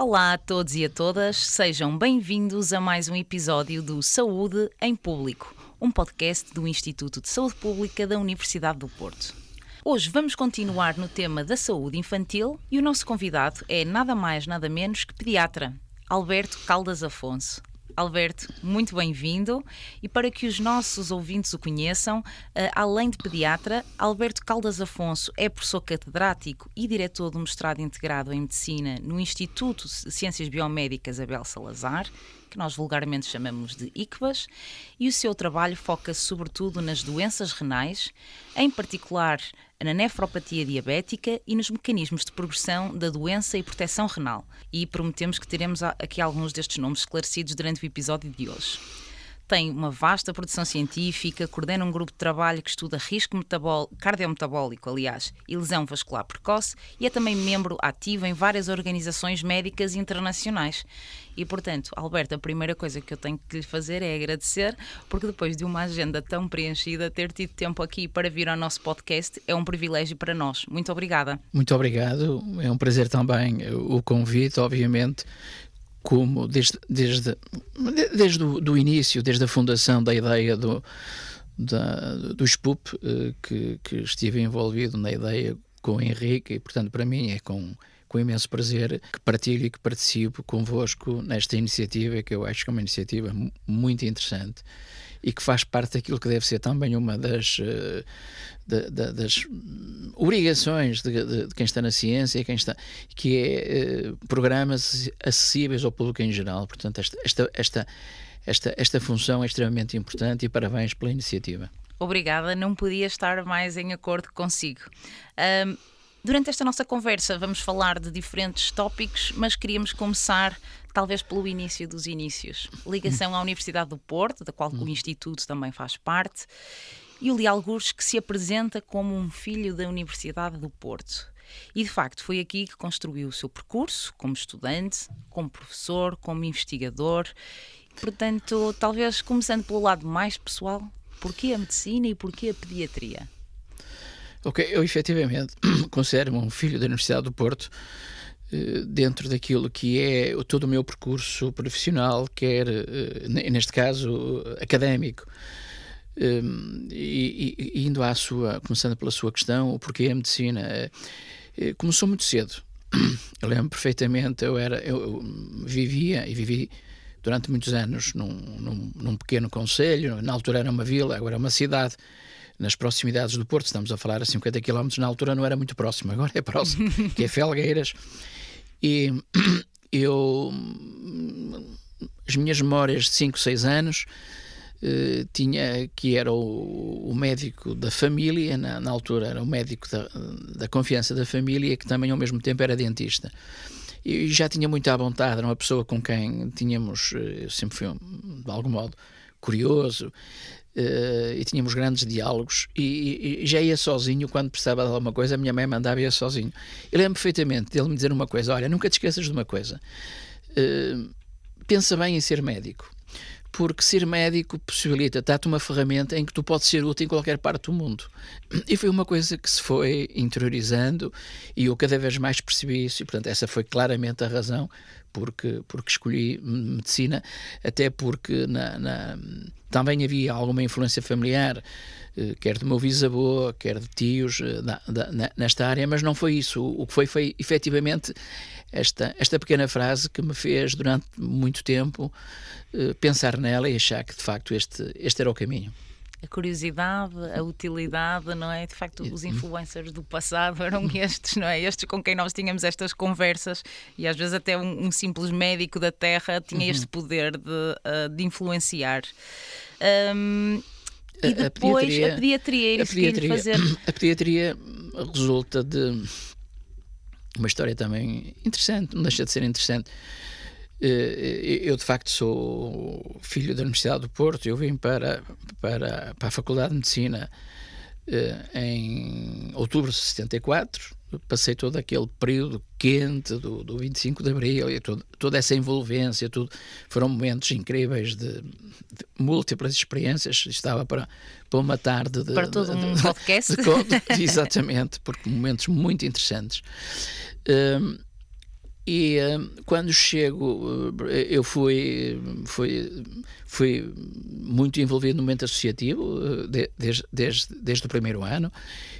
Olá a todos e a todas, sejam bem-vindos a mais um episódio do Saúde em Público, um podcast do Instituto de Saúde Pública da Universidade do Porto. Hoje vamos continuar no tema da saúde infantil e o nosso convidado é nada mais nada menos que pediatra, Alberto Caldas Afonso. Alberto, muito bem-vindo, e para que os nossos ouvintes o conheçam, além de pediatra, Alberto Caldas Afonso é professor catedrático e diretor do mestrado integrado em Medicina no Instituto de Ciências Biomédicas Abel Salazar, que nós vulgarmente chamamos de ICBAS, e o seu trabalho foca-se sobretudo nas doenças renais, em particular na nefropatia diabética e nos mecanismos de progressão da doença e proteção renal. E prometemos que teremos aqui alguns destes nomes esclarecidos durante o episódio de hoje. Tem uma vasta produção científica, coordena um grupo de trabalho que estuda risco cardiometabólico, e lesão vascular precoce, e é também membro ativo em várias organizações médicas internacionais. E, portanto, Alberto, a primeira coisa que eu tenho que lhe fazer é agradecer, porque depois de uma agenda tão preenchida, ter tido tempo aqui para vir ao nosso podcast é um privilégio para nós. Muito obrigada. Muito obrigado, é um prazer também o convite, obviamente. Como desde o início, desde a fundação da ideia do SPUP, que estive envolvido na ideia com o Henrique, e portanto para mim é com imenso prazer que partilho e que participo convosco nesta iniciativa, que eu acho que é uma iniciativa muito interessante e que faz parte daquilo que deve ser também uma das obrigações de quem está na ciência e que é programas acessíveis ao público em geral. Portanto, esta função é extremamente importante e parabéns pela iniciativa. Obrigada, não podia estar mais em acordo consigo. Durante esta nossa conversa vamos falar de diferentes tópicos, mas queríamos começar talvez pelo início dos inícios. Ligação à Universidade do Porto, da qual o Instituto também faz parte, e o li algures que se apresenta como um filho da Universidade do Porto. E de facto foi aqui que construiu o seu percurso como estudante, como professor, como investigador. Portanto, talvez começando pelo lado mais pessoal, porquê a medicina e porquê a pediatria? Ok, eu efetivamente considero-me um filho da Universidade do Porto dentro daquilo que é todo o meu percurso profissional, quer neste caso académico. E indo começando pela sua questão, o porquê a medicina, começou muito cedo. Eu lembro perfeitamente, eu vivi durante muitos anos num pequeno concelho, na altura era uma vila, agora é uma cidade, nas proximidades do Porto, estamos a falar a 50 km, na altura não era muito próximo, agora é próximo, que é Felgueiras. E as minhas memórias de 5, 6 anos, tinha que era o médico da família, na altura era o médico da confiança da família, que também ao mesmo tempo era dentista. E já tinha muita vontade, era uma pessoa com quem tínhamos, eu sempre fui de algum modo curioso, e tínhamos grandes diálogos, e já ia sozinho quando precisava de alguma coisa. A minha mãe mandava ir sozinho. Eu lembro perfeitamente dele me dizer uma coisa: olha, nunca te esqueças de uma coisa, pensa bem em ser médico, porque ser médico possibilita, dá-te uma ferramenta em que tu podes ser útil em qualquer parte do mundo. E foi uma coisa que se foi interiorizando e eu cada vez mais percebi isso, e portanto essa foi claramente a razão porque escolhi medicina, até porque também havia alguma influência familiar, quer do meu bisavô, quer de tios, nesta área, mas não foi isso. O que foi efetivamente esta pequena frase que me fez durante muito tempo pensar nela e achar que de facto este era o caminho. A curiosidade, a utilidade, não é? De facto, os influencers do passado eram estes, não é? Estes com quem nós tínhamos estas conversas, e às vezes até um simples médico da terra tinha este poder de influenciar. E depois a pediatria, era isso que ia fazer. A pediatria resulta de uma história também interessante, não deixa de ser interessante. Eu de facto sou filho da Universidade do Porto. Eu vim para a Faculdade de Medicina em outubro de 74, passei todo aquele período quente do 25 de Abril e toda essa envolvência, foram momentos incríveis de múltiplas experiências. Estava para uma tarde para todo um podcast. Exatamente, porque momentos muito interessantes. E quando chego, eu fui muito envolvido no momento associativo, desde o primeiro ano,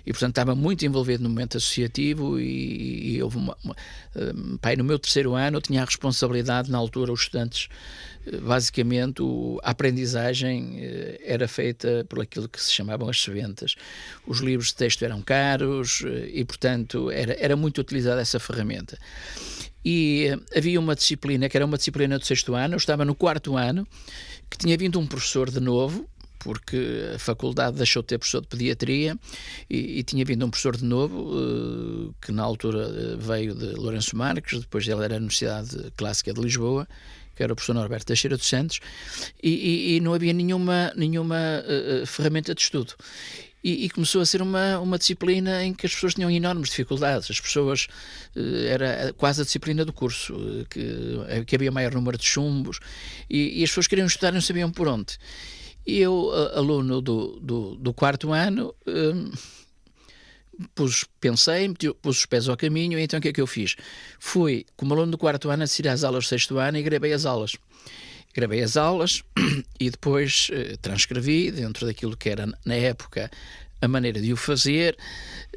e portanto estava muito envolvido no momento associativo, e houve no meu terceiro ano eu tinha a responsabilidade, na altura os estudantes, basicamente a aprendizagem era feita por aquilo que se chamavam as seventas. Os livros de texto eram caros e portanto era muito utilizada essa ferramenta. E havia uma disciplina que era uma disciplina do sexto ano, eu estava no quarto ano, que tinha vindo um professor de novo, porque a faculdade deixou de ter professor de pediatria, e tinha vindo um professor de novo, que na altura veio de Lourenço Marques, depois ele era da Universidade Clássica de Lisboa, que era o professor Norberto Teixeira dos Santos, e não havia nenhuma ferramenta de estudo. E começou a ser uma disciplina em que as pessoas tinham enormes dificuldades. As pessoas, era quase a disciplina do curso, que havia maior número de chumbos, e as pessoas queriam estudar e não sabiam por onde. E eu, aluno do quarto ano, pensei, pus os pés ao caminho, e então o que é que eu fiz? Fui, como aluno do quarto ano, assistir às aulas do sexto ano e gravei as aulas. Gravei as aulas e depois transcrevi dentro daquilo que era, na época, a maneira de o fazer,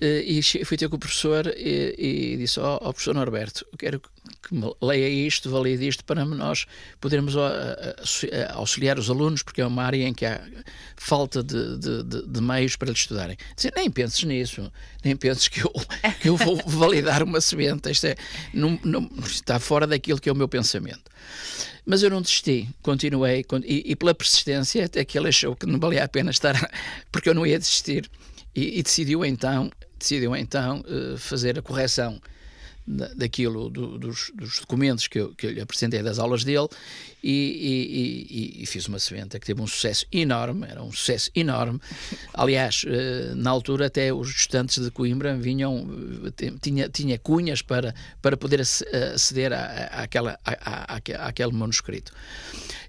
e fui ter com o professor e disse ao professor Norberto: eu quero que me leia isto, valide isto, para nós podermos auxiliar os alunos, porque é uma área em que há falta de meios para eles estudarem. Disse: nem penses nisso, nem penses que eu vou validar uma semente, isto está fora daquilo que é o meu pensamento. Mas eu não desisti, continuei, e pela persistência, até que ele achou que não valia a pena estar, porque eu não ia desistir, e decidiu então fazer a correção daquilo, dos documentos que eu lhe apresentei das aulas dele, e fiz uma semente que teve um sucesso enorme, era um sucesso enorme. Aliás, na altura até os estudantes de Coimbra tinha cunhas para poder aceder àquele manuscrito.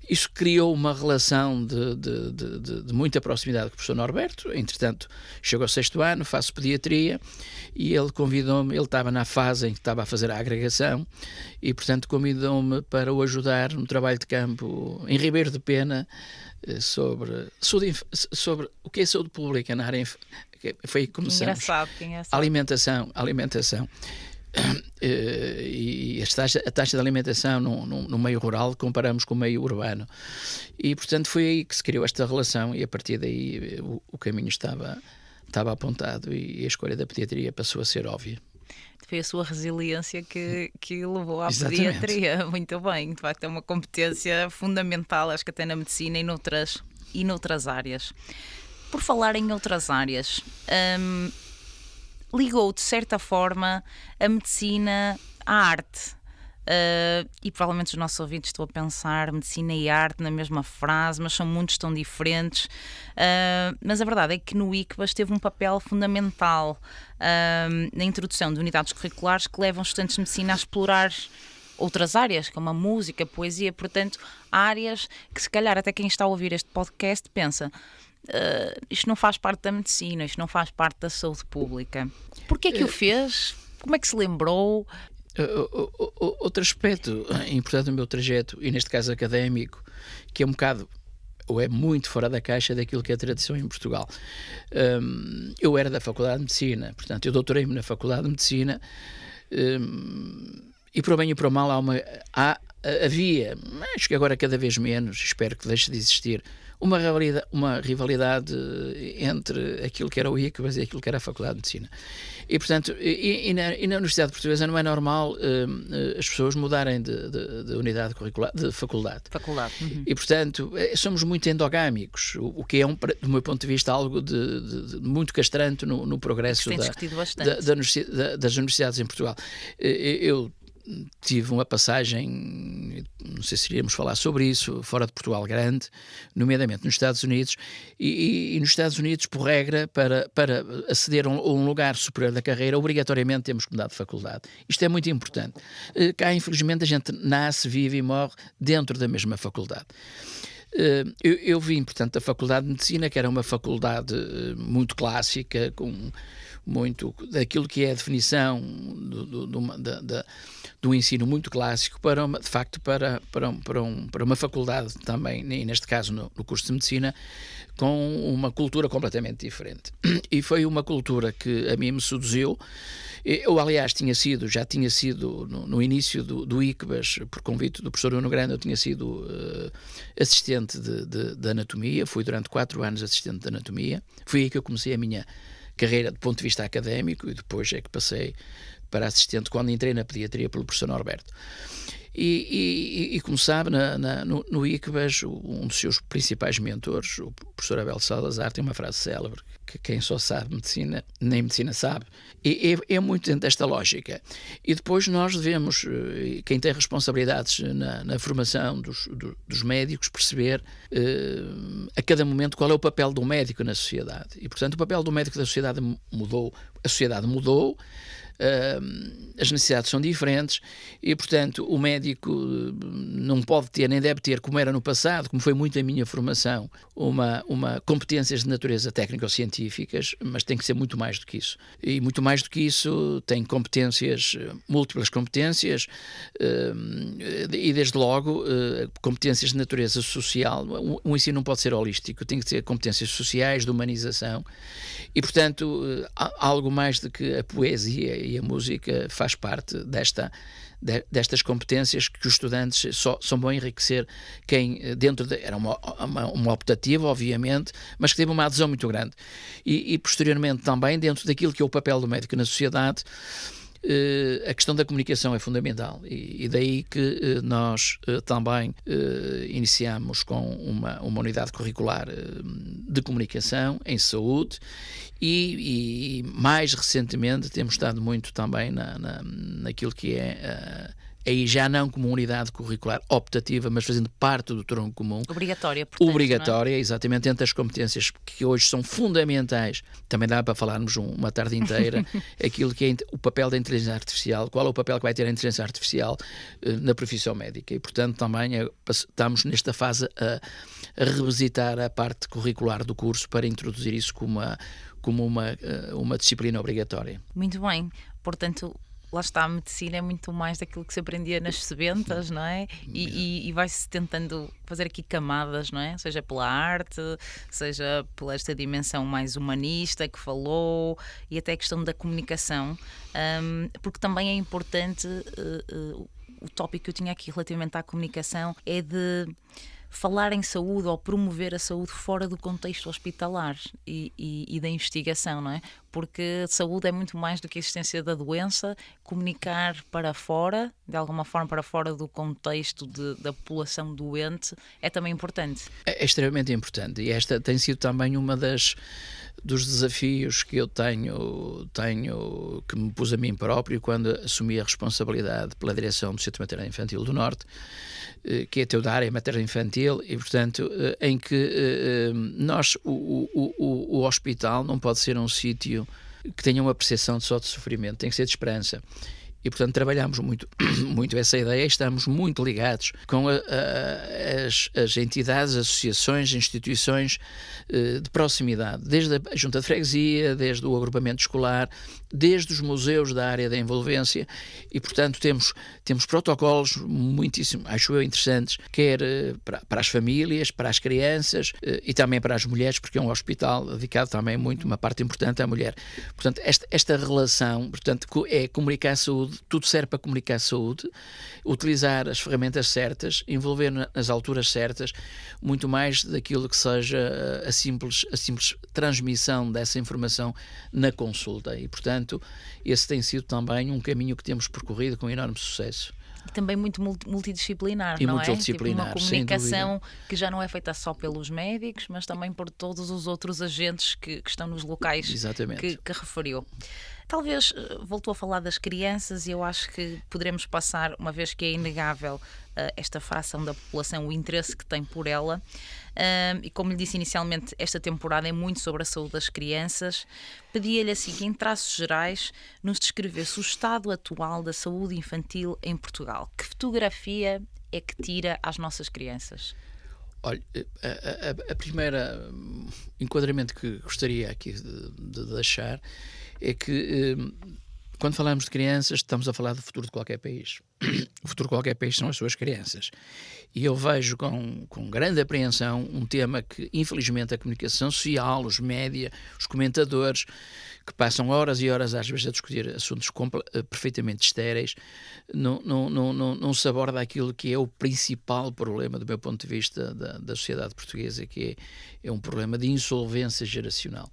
Isso criou uma relação de muita proximidade com o professor Norberto. Entretanto, chegou ao sexto ano, faço pediatria, e ele convidou-me, ele estava na fase em que estava a fazer a agregação, e portanto convidou-me para o ajudar no trabalho de campo em Ribeiro de Pena, sobre o que é saúde pública na área. Foi aí que começamos. Engraçado. Alimentação. E a taxa de alimentação no meio rural comparamos com o meio urbano, e portanto foi aí que se criou esta relação, e a partir daí o caminho estava apontado, e a escolha da pediatria passou a ser óbvia. Foi a sua resiliência que levou à Exatamente. pediatria. Muito bem, de facto é uma competência fundamental, acho que até na medicina e noutras áreas. Por falar em outras áreas, ligou de certa forma a medicina à arte. E provavelmente os nossos ouvintes estão a pensar medicina e arte na mesma frase, mas são mundos tão diferentes. Mas a verdade é que no ICBAS teve um papel fundamental na introdução de unidades curriculares que levam os estudantes de medicina a explorar outras áreas, como a música, a poesia, portanto, áreas que se calhar até quem está a ouvir este podcast pensa: isto não faz parte da medicina, isto não faz parte da saúde pública. Porquê é que o fez? Como é que se lembrou? Outro aspecto importante do meu trajeto, e neste caso académico, que é um bocado, ou é muito fora da caixa daquilo que é a tradição em Portugal. Eu era da Faculdade de Medicina, portanto eu doutorei-me na Faculdade de Medicina, e para o bem e para o mal havia, acho que agora cada vez menos, espero que deixe de existir, uma rivalidade entre aquilo que era o ICBAS e aquilo que era a Faculdade de Medicina. E, portanto, na Universidade Portuguesa não é normal as pessoas mudarem de unidade curricular, de faculdade. Uhum. E, portanto, somos muito endogâmicos, o que é, do meu ponto de vista, algo de muito castrante no progresso das universidades em Portugal. Eu tive uma passagem, não sei se iríamos falar sobre isso, fora de Portugal grande, nomeadamente nos Estados Unidos, e nos Estados Unidos, por regra, para aceder a um lugar superior da carreira, obrigatoriamente temos que mudar de faculdade. Isto é muito importante. Cá, infelizmente, a gente nasce, vive e morre dentro da mesma faculdade. Eu vim, portanto, da Faculdade de Medicina, que era uma faculdade muito clássica, com muito daquilo que é a definição do ensino muito clássico de facto, para uma faculdade também, e neste caso no curso de Medicina, com uma cultura completamente diferente. E foi uma cultura que a mim me seduziu. Eu, aliás, já tinha sido no início do ICBAS, por convite do professor Nuno Grande, eu tinha sido assistente de anatomia, fui durante 4 anos assistente de anatomia. Foi aí que eu comecei a minha carreira do ponto de vista académico, e depois é que passei para assistente quando entrei na pediatria pelo professor Norberto. E como sabe, no ICBAS, um dos seus principais mentores, o professor Abel Salazar, tem uma frase célebre, que quem só sabe medicina, nem medicina sabe. E é muito dentro desta lógica. E depois nós devemos, quem tem responsabilidades na formação dos médicos, perceber a cada momento qual é o papel do médico na sociedade. E, portanto, o papel do médico da sociedade mudou. A sociedade mudou. As necessidades são diferentes e, portanto, o médico não pode ter, nem deve ter, como era no passado, como foi muito a minha formação, uma competências de natureza técnico-científicas, mas tem que ser muito mais do que isso. E muito mais do que isso tem competências, múltiplas competências, e desde logo competências de natureza social. O ensino não pode ser holístico, tem que ter competências sociais, de humanização, e, portanto, algo mais do que a poesia e a música faz parte destas competências que os estudantes só vão enriquecer era uma optativa, obviamente, mas que teve uma adesão muito grande. E posteriormente também, dentro daquilo que é o papel do médico na sociedade, a questão da comunicação é fundamental, e daí que nós também iniciamos com uma unidade curricular de comunicação em saúde, e mais recentemente temos estado muito também naquilo que é aí já não como unidade curricular optativa, mas fazendo parte do tronco comum. Obrigatória, portanto. Obrigatória, não é? Exatamente, entre as competências que hoje são fundamentais. Também dá para falarmos uma tarde inteira aquilo que é o papel da inteligência artificial, qual é o papel que vai ter a inteligência artificial na profissão médica. E, portanto, também estamos nesta fase a revisitar a parte curricular do curso para introduzir isso como uma disciplina obrigatória. Muito bem. Portanto, lá está, a medicina é muito mais daquilo que se aprendia nas sebentas, não é? E vai-se tentando fazer aqui camadas, não é? Seja pela arte, seja pela esta dimensão mais humanista que falou, e até a questão da comunicação, porque também é importante, o tópico que eu tinha aqui relativamente à comunicação é de falar em saúde ou promover a saúde fora do contexto hospitalar e da investigação, não é? Porque saúde é muito mais do que a existência da doença. Comunicar para fora, de alguma forma para fora do contexto da população doente, é também importante. É extremamente importante, e esta tem sido também uma dos desafios que eu tenho, que me pus a mim próprio quando assumi a responsabilidade pela direção do Centro Materno Infantil do Norte, que é da área materno-infantil, e, portanto, em que o hospital não pode ser um sítio que tenha uma percepção só de sofrimento, tem que ser de esperança. E, portanto, trabalhamos muito essa ideia, estamos muito ligados com as entidades, associações, instituições de proximidade, desde a Junta de Freguesia, desde o agrupamento escolar, desde os museus da área da envolvência, e, portanto, temos protocolos muitíssimo, acho eu, interessantes, quer para as famílias, para as crianças e também para as mulheres, porque é um hospital dedicado também muito, uma parte importante à mulher. Portanto, esta relação, portanto, é comunicar a saúde, tudo serve para comunicar a saúde, utilizar as ferramentas certas, envolver nas alturas certas, muito mais daquilo que seja a simples transmissão dessa informação na consulta. E, portanto, esse tem sido também um caminho que temos percorrido com enorme sucesso. E também muito multidisciplinar, e não multidisciplinar, é? Tipo uma comunicação que já não é feita só pelos médicos, mas também por todos os outros agentes que estão nos locais que referiu. Talvez voltou a falar das crianças, e eu acho que poderemos passar, uma vez que é inegável esta fração da população, o interesse que tem por ela, e como lhe disse inicialmente, esta temporada é muito sobre a saúde das crianças. Pedia-lhe assim que, em traços gerais, nos descrevesse o estado atual da saúde infantil em Portugal. Que fotografia é que tira às nossas crianças? Olha, a primeira enquadramento que gostaria aqui de deixar é que quando falamos de crianças estamos a falar do futuro de qualquer país. O futuro de qualquer país são as suas crianças. E eu vejo com grande apreensão um tema que, infelizmente, a comunicação social, os média, os comentadores, que passam horas e horas às vezes a discutir assuntos perfeitamente estéreis, não se aborda aquilo que é o principal problema, do meu ponto de vista, da sociedade portuguesa, que é um problema de insolvência geracional.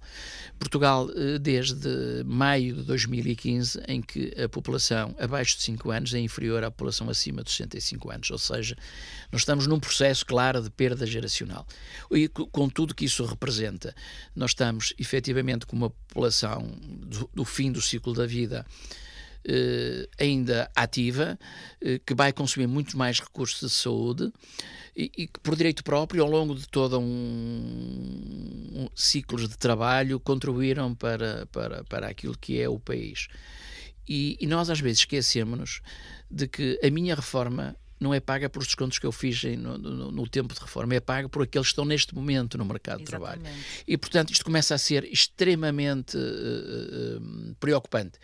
Portugal, desde maio de 2015, em que a população abaixo de 5 anos é inferior à população acima dos 65 anos, ou seja, nós estamos num processo claro de perda geracional. E com tudo que isso representa, nós estamos efetivamente com uma população do fim do ciclo da vida ainda ativa, que vai consumir muito mais recursos de saúde e que por direito próprio ao longo de todo um ciclos de trabalho contribuíram para aquilo que é o país. E nós às vezes esquecemos-nos de que a minha reforma não é paga pelos descontos que eu fiz no tempo de reforma, é paga por aqueles que estão neste momento no mercado de trabalho. E, portanto, isto começa a ser extremamente preocupante.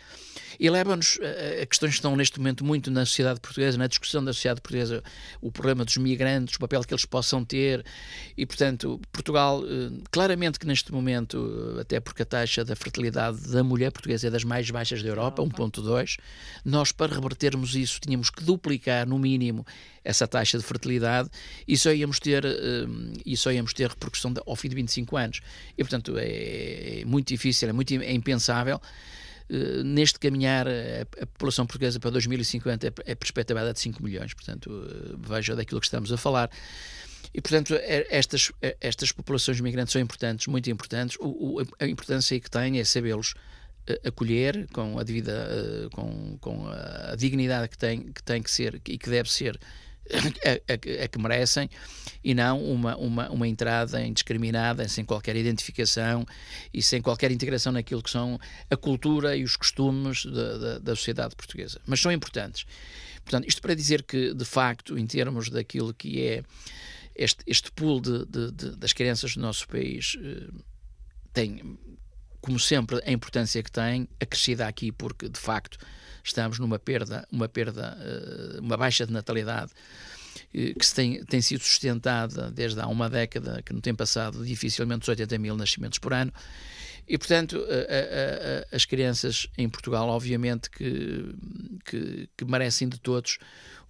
E leva-nos a questões que estão neste momento muito na sociedade portuguesa, na discussão da sociedade portuguesa, o problema dos migrantes, o papel que eles possam ter. E, portanto, Portugal, claramente que neste momento, até porque a taxa da fertilidade da mulher portuguesa é das mais baixas da Europa, 1,2, nós, para revertermos isso, tínhamos que duplicar, no mínimo, essa taxa de fertilidade e só íamos ter repercussão ao fim de 25 anos. E, portanto, é muito difícil, é impensável. Neste caminhar, a população portuguesa para 2050 é perspectivada de 5 milhões, portanto, veja daquilo que estamos a falar. E, portanto, estas populações migrantes são importantes, muito importantes. A importância que tem é sabê-los acolher com a devida com a dignidade que tem que ser e que deve ser a que merecem, e não uma entrada indiscriminada, sem qualquer identificação e sem qualquer integração naquilo que são a cultura e os costumes da sociedade portuguesa. Mas são importantes. Portanto, isto para dizer que, de facto, em termos daquilo que é este pool das crianças do nosso país, tem, como sempre, a importância que tem, acrescida aqui porque, de facto, estamos numa baixa de natalidade que tem sido sustentada desde há uma década, que não tem passado dificilmente os 80 mil nascimentos por ano. E, portanto, as crianças em Portugal, obviamente, que merecem de todos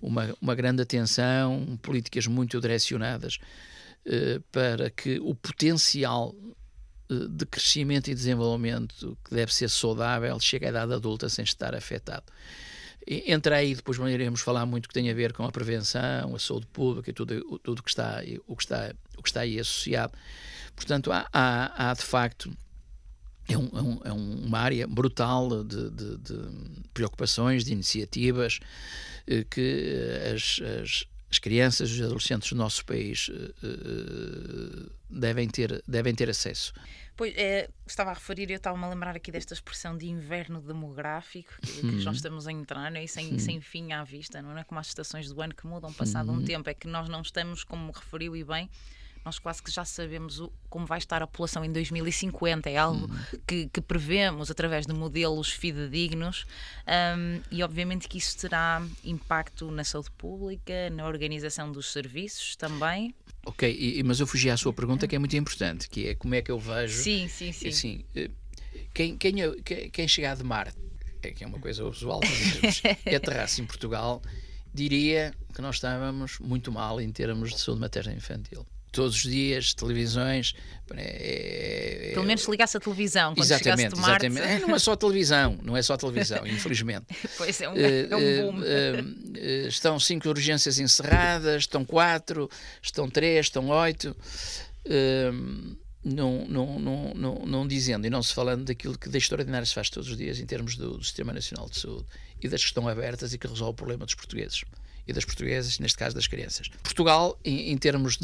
uma grande atenção, políticas muito direcionadas para que o potencial de crescimento e desenvolvimento, que deve ser saudável, chegue à idade adulta sem estar afetado. Entra aí, depois iremos falar muito que tem a ver com a prevenção, a saúde pública e tudo o que está aí associado. Portanto, há de facto uma área brutal de preocupações, de iniciativas que as crianças e os adolescentes do nosso país devem ter acesso. Pois, estava a referir, eu estava-me a lembrar aqui desta expressão de inverno demográfico que nós estamos a entrar, né? E sem fim à vista, não é? Como as estações do ano que mudam passado um tempo, é que nós não estamos, como referiu e bem, nós quase que já sabemos como vai estar a população em 2050, é algo que prevemos através de modelos fidedignos, e obviamente que isso terá impacto na saúde pública, na organização dos serviços também. Ok, mas eu fugi à sua pergunta, que é muito importante, que é como é que eu vejo... Sim. Assim, quem chegar de Marte, que é uma coisa usual, e aterrasse em Portugal, diria que nós estávamos muito mal em termos de saúde materna e infantil. Todos os dias, televisões... Pelo menos se ligasse a televisão quando chegasse de Marte. Exatamente. Não é só televisão, infelizmente. Pois é um boom. Estão 5 urgências encerradas, estão 4, estão 3, estão 8... não dizendo e não se falando daquilo que de extraordinário se faz todos os dias em termos do Sistema Nacional de Saúde e das que estão abertas e que resolve o problema dos portugueses e das portuguesas, neste caso das crianças. Portugal, em termos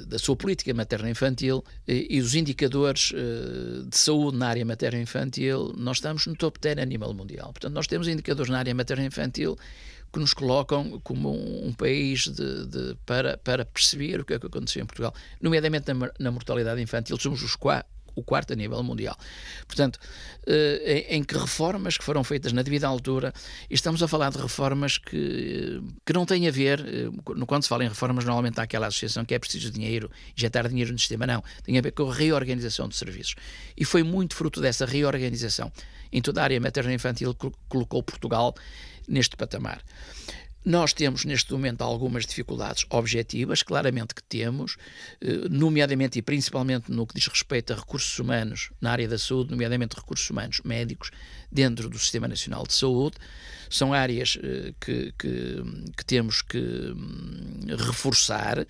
da sua política materno-infantil e os indicadores de saúde na área materno-infantil, nós estamos no top 10 a nível mundial. Portanto, nós temos indicadores na área materno-infantil que nos colocam como um país para perceber o que é que aconteceu em Portugal, nomeadamente na mortalidade infantil. Somos o quarto a nível mundial. Portanto, em que reformas que foram feitas na devida altura, e estamos a falar de reformas que não têm a ver, quando se fala em reformas, normalmente há aquela associação que é preciso dinheiro, injetar dinheiro no sistema. Não, tem a ver com a reorganização de serviços. E foi muito fruto dessa reorganização em toda a área materno-infantil que colocou Portugal neste patamar. Nós temos neste momento algumas dificuldades objetivas, claramente que temos, nomeadamente e principalmente no que diz respeito a recursos humanos na área da saúde, nomeadamente recursos humanos médicos dentro do Sistema Nacional de Saúde. São áreas que temos que reforçar,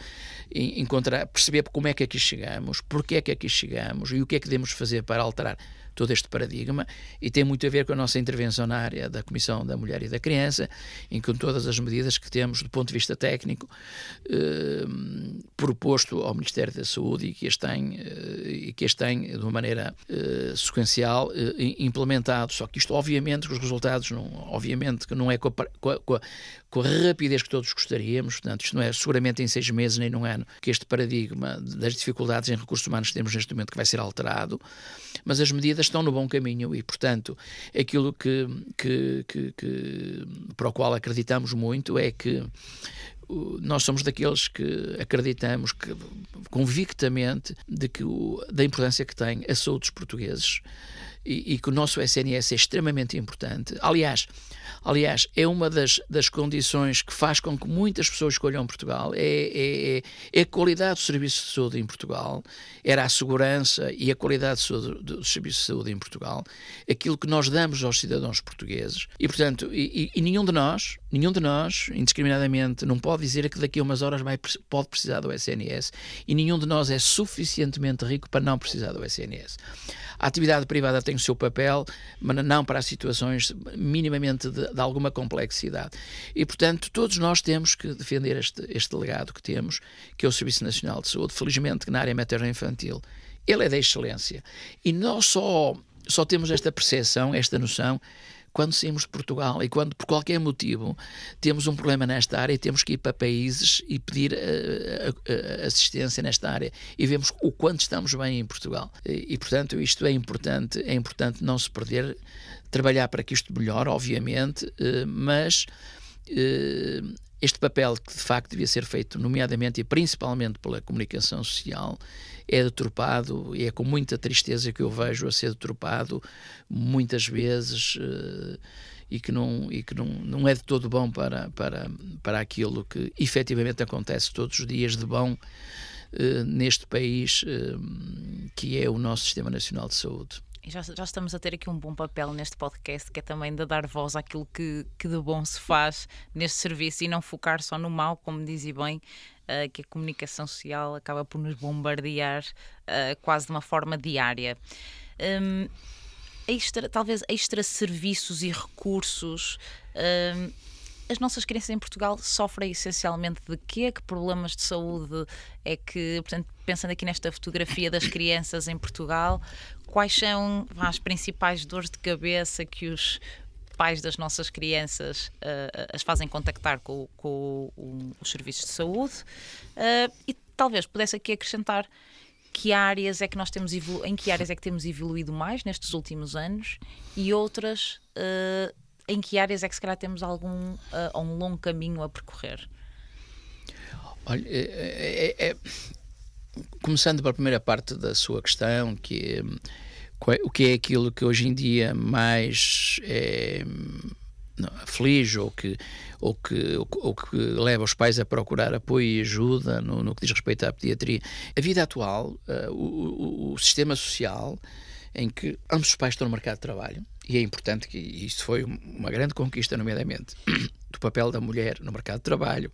perceber como é que aqui chegamos, porque é que aqui chegamos e o que é que devemos fazer para alterar todo este paradigma, e tem muito a ver com a nossa intervenção na área da Comissão da Mulher e da Criança, em com todas as medidas que temos do ponto de vista técnico proposto ao Ministério da Saúde e que este tem de uma maneira sequencial implementado. Só que isto, obviamente, que os resultados obviamente que não é com a rapidez que todos gostaríamos. Portanto, isto não é seguramente em 6 meses nem num ano que este paradigma das dificuldades em recursos humanos que temos neste momento que vai ser alterado, mas as medidas estão no bom caminho e, portanto, aquilo para o qual acreditamos muito é que nós somos daqueles que acreditamos convictamente da importância que tem a saúde dos portugueses e que o nosso SNS é extremamente importante. Aliás, é uma das condições que faz com que muitas pessoas escolham Portugal, é a qualidade do serviço de saúde em Portugal, era a segurança e a qualidade do serviço de saúde em Portugal, aquilo que nós damos aos cidadãos portugueses, e portanto, nenhum de nós, indiscriminadamente, não pode dizer que daqui a umas horas pode precisar do SNS, e nenhum de nós é suficientemente rico para não precisar do SNS. A atividade privada tem o seu papel, mas não para as situações minimamente de alguma complexidade. E, portanto, todos nós temos que defender este legado que temos, que é o Serviço Nacional de Saúde. Felizmente que na área materno-infantil ele é da excelência. E nós só temos esta percepção, esta noção, quando saímos de Portugal e quando, por qualquer motivo, temos um problema nesta área e temos que ir para países e pedir assistência nesta área e vemos o quanto estamos bem em Portugal. E portanto, isto é importante não se perder, trabalhar para que isto melhore, obviamente, mas este papel que de facto devia ser feito, nomeadamente e principalmente pela comunicação social, é deturpado e é com muita tristeza que eu vejo a ser deturpado muitas vezes e que não é de todo bom para aquilo que efetivamente acontece todos os dias de bom neste país que é o nosso Sistema Nacional de Saúde. E já estamos a ter aqui um bom papel neste podcast, que é também de dar voz àquilo que de bom se faz neste serviço e não focar só no mal, como dizia bem, que a comunicação social acaba por nos bombardear quase de uma forma diária. Talvez extra serviços e recursos. As nossas crianças em Portugal sofrem essencialmente de quê? Que problemas de saúde é que, portanto, pensando aqui nesta fotografia das crianças em Portugal, quais são as principais dores de cabeça que os pais das nossas crianças as fazem contactar com os serviços de saúde? E talvez pudesse aqui acrescentar que áreas é que nós temos em que áreas é que temos evoluído mais nestes últimos anos e outras em que áreas é que se calhar temos um longo caminho a percorrer? Olha, começando pela primeira parte da sua questão, que o que é aquilo que hoje em dia mais aflige ou que leva os pais a procurar apoio e ajuda no que diz respeito à pediatria. A vida atual, o sistema social em que ambos os pais estão no mercado de trabalho, e é importante que isso foi uma grande conquista, nomeadamente do papel da mulher no mercado de trabalho,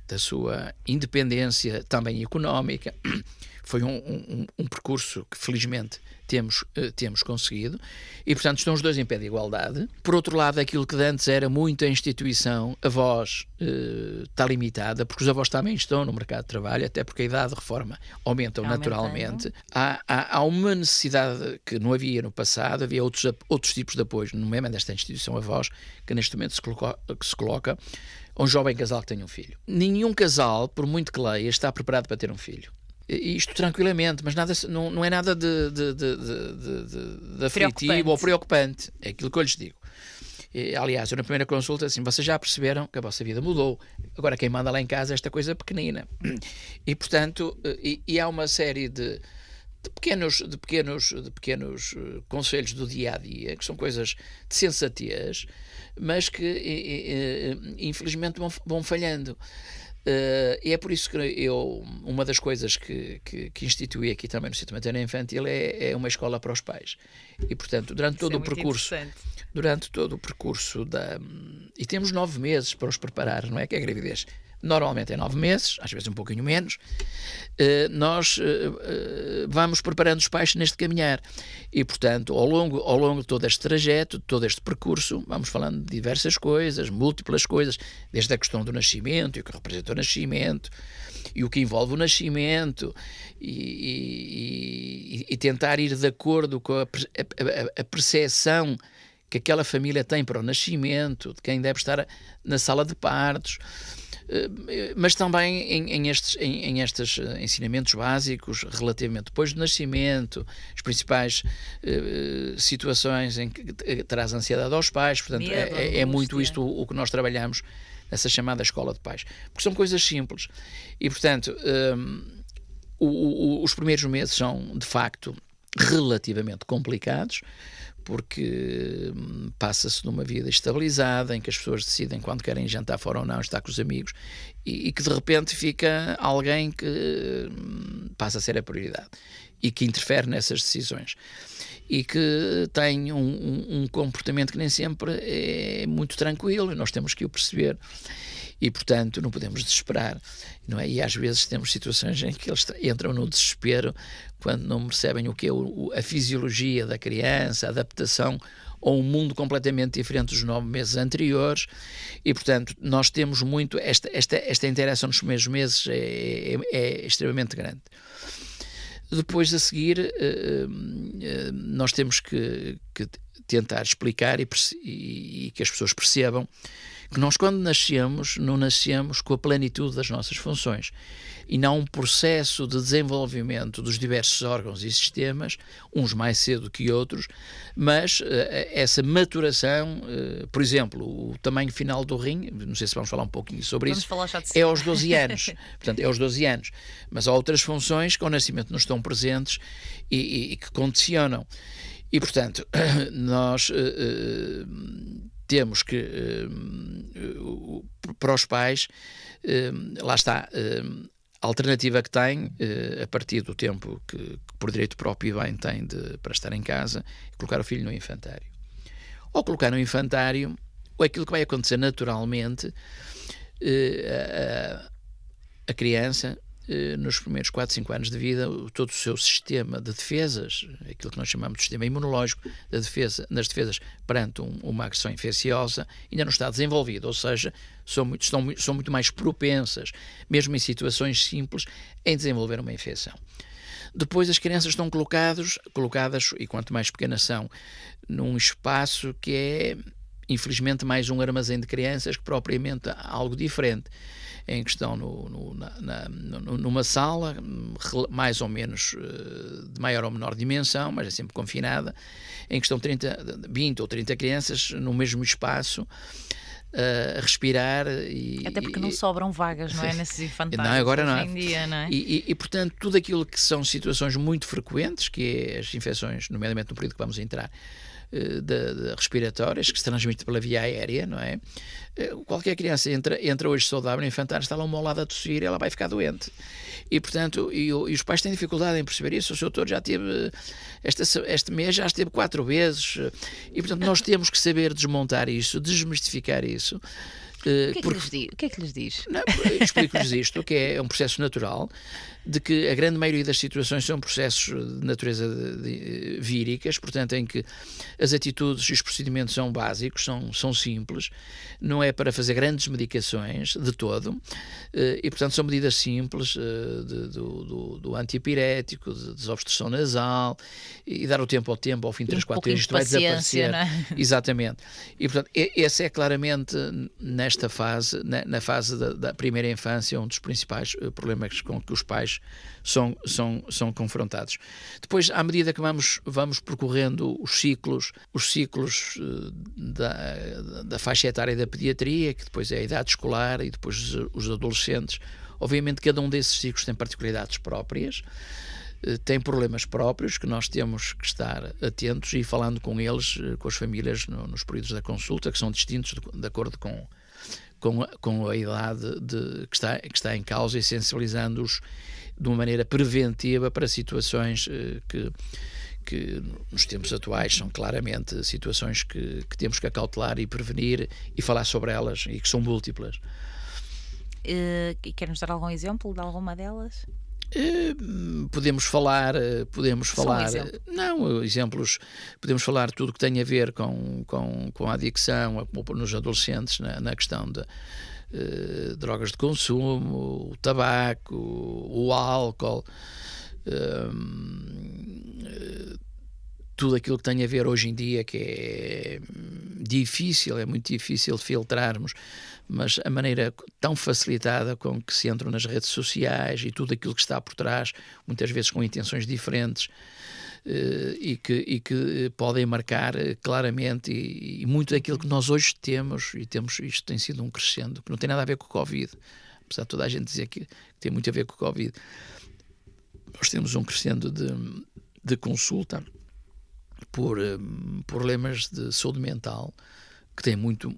da sua independência também económica. Foi um percurso que felizmente temos conseguido, e portanto estão os dois em pé de igualdade. Por outro lado, aquilo que antes era muito a instituição, a voz está limitada, porque os avós também estão no mercado de trabalho, até porque a idade de reforma aumenta naturalmente. Há uma necessidade que não havia no passado, havia outros tipos de apoio, nomeadamente desta instituição avós, que neste momento se coloca a um jovem casal que tenha um filho. Nenhum casal, por muito que leia, está preparado para ter um filho. Isto tranquilamente, mas não é nada de aflitivo ou preocupante. É aquilo que eu lhes digo. Aliás, eu na primeira consulta, assim, vocês já perceberam que a vossa vida mudou. Agora quem manda lá em casa é esta coisa pequenina. E portanto, há uma série de pequenos conselhos do dia a dia, que são coisas de sensatez, mas que infelizmente vão falhando. E é por isso que uma das coisas que instituí aqui também no Centro Materno Infantil é uma escola para os pais. E portanto, durante todo o percurso e temos 9 meses para os preparar, não é? Que é a gravidez normalmente é 9 meses, às vezes um pouquinho menos. Nós vamos preparando os pais neste caminhar, e portanto ao longo de todo este trajeto, de todo este percurso, vamos falando de diversas coisas, múltiplas coisas, desde a questão do nascimento e o que representa o nascimento e o que envolve o nascimento, e tentar ir de acordo com a percepção que aquela família tem para o nascimento, de quem deve estar na sala de partos, mas também em estes ensinamentos básicos relativamente depois do nascimento, as principais situações em que traz ansiedade aos pais. Portanto, é muito isto o que nós trabalhamos nessa chamada escola de pais, porque são coisas simples. E portanto, os primeiros meses são de facto relativamente complicados, porque passa-se numa vida estabilizada, em que as pessoas decidem quando querem jantar fora ou não, estar com os amigos, e que de repente fica alguém que passa a ser a prioridade e que interfere nessas decisões, e que tem um comportamento que nem sempre é muito tranquilo, e nós temos que o perceber. E, portanto, não podemos desesperar, não é? E às vezes temos situações em que eles entram no desespero quando não percebem o que é a fisiologia da criança, a adaptação a um mundo completamente diferente dos 9 meses anteriores, e, portanto, nós temos muito esta interação nos primeiros meses é extremamente grande. Depois, a seguir, nós temos que tentar explicar e que as pessoas percebam que nós, quando nascemos, não nascemos com a plenitude das nossas funções, e não um processo de desenvolvimento dos diversos órgãos e sistemas, uns mais cedo que outros, mas essa maturação, por exemplo, o tamanho final do rim, não sei se vamos falar um pouquinho sobre isso, é aos 12 anos. Portanto, é aos 12 anos. Mas há outras funções que ao nascimento não estão presentes e que condicionam. E, portanto, nós temos que, para os pais, lá está, a alternativa que tem, a partir do tempo que por direito próprio bem tem para estar em casa, é colocar o filho no infantário. Ou colocar no infantário, ou aquilo que vai acontecer naturalmente, a criança, nos primeiros 4, 5 anos de vida, todo o seu sistema de defesas, aquilo que nós chamamos de sistema imunológico, nas defesas perante uma agressão infecciosa, ainda não está desenvolvido, ou seja, são muito mais propensas, mesmo em situações simples, em desenvolver uma infecção. Depois as crianças estão colocadas, e quanto mais pequenas são, num espaço que é, infelizmente, mais um armazém de crianças que propriamente algo diferente, em que estão numa sala mais ou menos de maior ou menor dimensão, mas é sempre confinada, em que estão 20 ou 30 crianças no mesmo espaço a respirar. Até porque não sobram vagas, não é? Nesses infantários. Não, agora não. Hoje em dia, não é? E, portanto, tudo aquilo que são situações muito frequentes, que é as infecções, nomeadamente no período que vamos entrar, de respiratórias, que se transmite pela via aérea, não é? Qualquer criança entra hoje saudável no infantário, está lá uma molada a tossir, ela vai ficar doente. E, portanto, e os pais têm dificuldade em perceber isso. O seu doutor já teve, este mês já esteve 4 vezes, e, portanto, nós temos que saber desmontar isso, desmistificar isso, O que é que lhes diz? Não, explico-lhes isto, que é um processo natural, de que a grande maioria das situações são processos de natureza víricas, portanto, em que as atitudes e os procedimentos são básicos, são simples, não é para fazer grandes medicações de todo, e, portanto, são medidas simples do antipirético, de desobstrução nasal, e dar o tempo ao tempo, ao fim de 3, 4 dias, isto vai desaparecer. Não é? Exatamente. E, portanto, esse é claramente, nesta fase, na fase da primeira infância, um dos principais problemas com que os pais são confrontados. Depois, à medida que vamos percorrendo os ciclos da faixa etária da pediatria, que depois é a idade escolar e depois os adolescentes, obviamente cada um desses ciclos tem particularidades próprias, tem problemas próprios que nós temos que estar atentos e falando com eles, com as famílias, nos períodos da consulta, que são distintos de acordo com a idade que está em causa, e sensibilizando-os de uma maneira preventiva para situações que nos tempos atuais são claramente situações que temos que acautelar e prevenir e falar sobre elas, e que são múltiplas. E quer-nos dar algum exemplo de alguma delas? Podemos falar exemplos, podemos falar tudo que tem a ver com a adicção nos adolescentes, na questão de drogas de consumo, o tabaco, o álcool, tudo aquilo que tem a ver hoje em dia, que é muito difícil de filtrarmos, mas a maneira tão facilitada com que se entram nas redes sociais e tudo aquilo que está por trás, muitas vezes com intenções diferentes, e que podem marcar claramente, e muito daquilo que nós hoje temos, isto tem sido um crescendo, que não tem nada a ver com o Covid, apesar de toda a gente dizer que tem muito a ver com o Covid. Nós temos um crescendo de consulta por problemas de saúde mental, que tem muito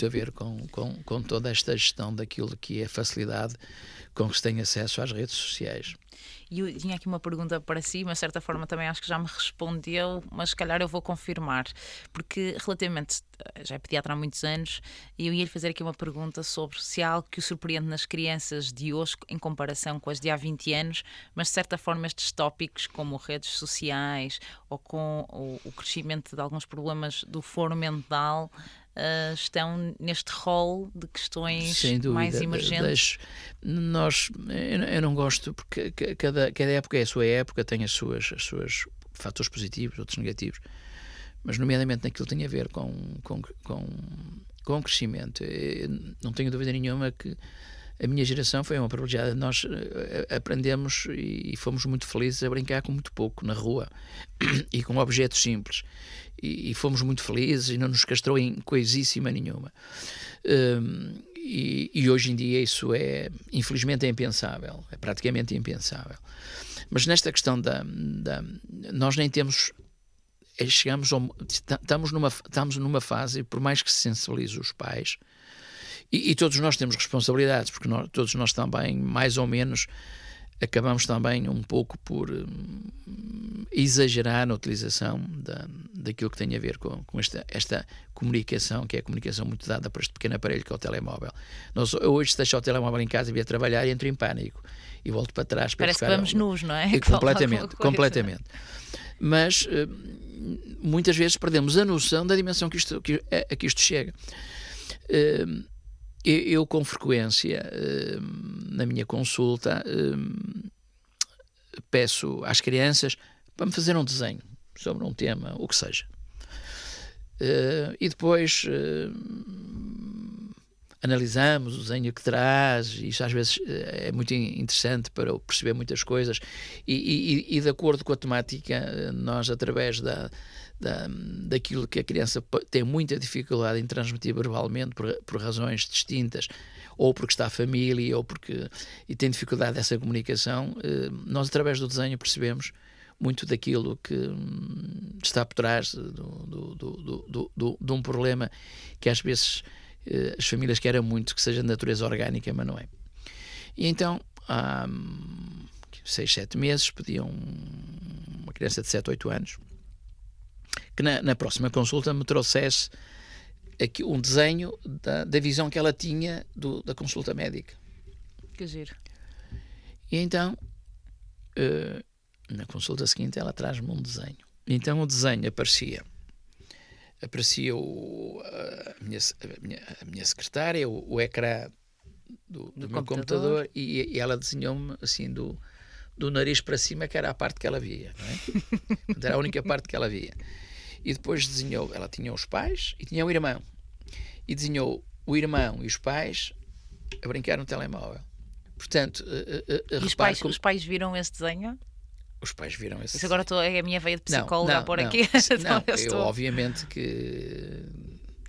a ver com toda esta gestão daquilo que é a facilidade com que se tem acesso às redes sociais. E eu tinha aqui uma pergunta para si, mas de certa forma também acho que já me respondeu, mas se calhar eu vou confirmar, porque relativamente, já é pediatra há muitos anos, e eu ia-lhe fazer aqui uma pergunta sobre se há algo que o surpreende nas crianças de hoje em comparação com as de há 20 anos, mas de certa forma estes tópicos como redes sociais ou com o crescimento de alguns problemas do foro mental estão neste rol de questões sem dúvida, mais emergentes. Eu não gosto, porque cada época é a sua época, tem os seus fatores positivos, outros negativos, mas nomeadamente naquilo que tem a ver com o crescimento. Não tenho dúvida nenhuma que a minha geração foi uma privilegiada. Nós aprendemos e fomos muito felizes a brincar com muito pouco na rua e com objetos simples, e fomos muito felizes e não nos castrou em coisíssima nenhuma. E hoje em dia isso infelizmente é impensável, é praticamente impensável. Mas nesta questão nós nem temos, estamos numa fase, por mais que se sensibilize os pais, e todos nós temos responsabilidades, porque todos nós também, mais ou menos, acabamos também um pouco por exagerar na utilização daquilo que tem a ver com esta comunicação, que é a comunicação muito dada por este pequeno aparelho que é o telemóvel. Eu hoje, se deixar o telemóvel em casa e vir a trabalhar, entro em pânico e volto para trás. Parece que vamos nus, não é? Completamente. Mas muitas vezes perdemos a noção da dimensão que isto chega. Eu com frequência, na minha consulta, peço às crianças para me fazer um desenho sobre um tema, o que seja. E depois analisamos o desenho que traz, e isso às vezes é muito interessante para perceber muitas coisas, e de acordo com a temática, nós, através daquilo que a criança tem muita dificuldade em transmitir verbalmente por razões distintas, ou porque está a família, ou porque tem dificuldade dessa comunicação, nós, através do desenho, percebemos muito daquilo que está por trás de um problema que às vezes as famílias querem muito que seja de natureza orgânica, mas não é. E então, há 6, 7 meses, pediam uma criança de 7, 8 anos que na próxima consulta me trouxesse aqui um desenho da visão que ela tinha da consulta médica. Que giro. E então, na consulta seguinte, ela traz-me um desenho. Então o desenho aparecia a minha secretária, o ecrã do meu computador e ela desenhou-me assim do nariz para cima, que era a parte que ela via, não é? Era a única parte que ela via. E depois desenhou, ela tinha os pais e tinha o irmão. E desenhou o irmão e os pais a brincar no telemóvel. Portanto, e os pais viram esse desenho? Os pais viram esse Isso agora é a minha veia de psicóloga a pôr aqui. Não, eu obviamente que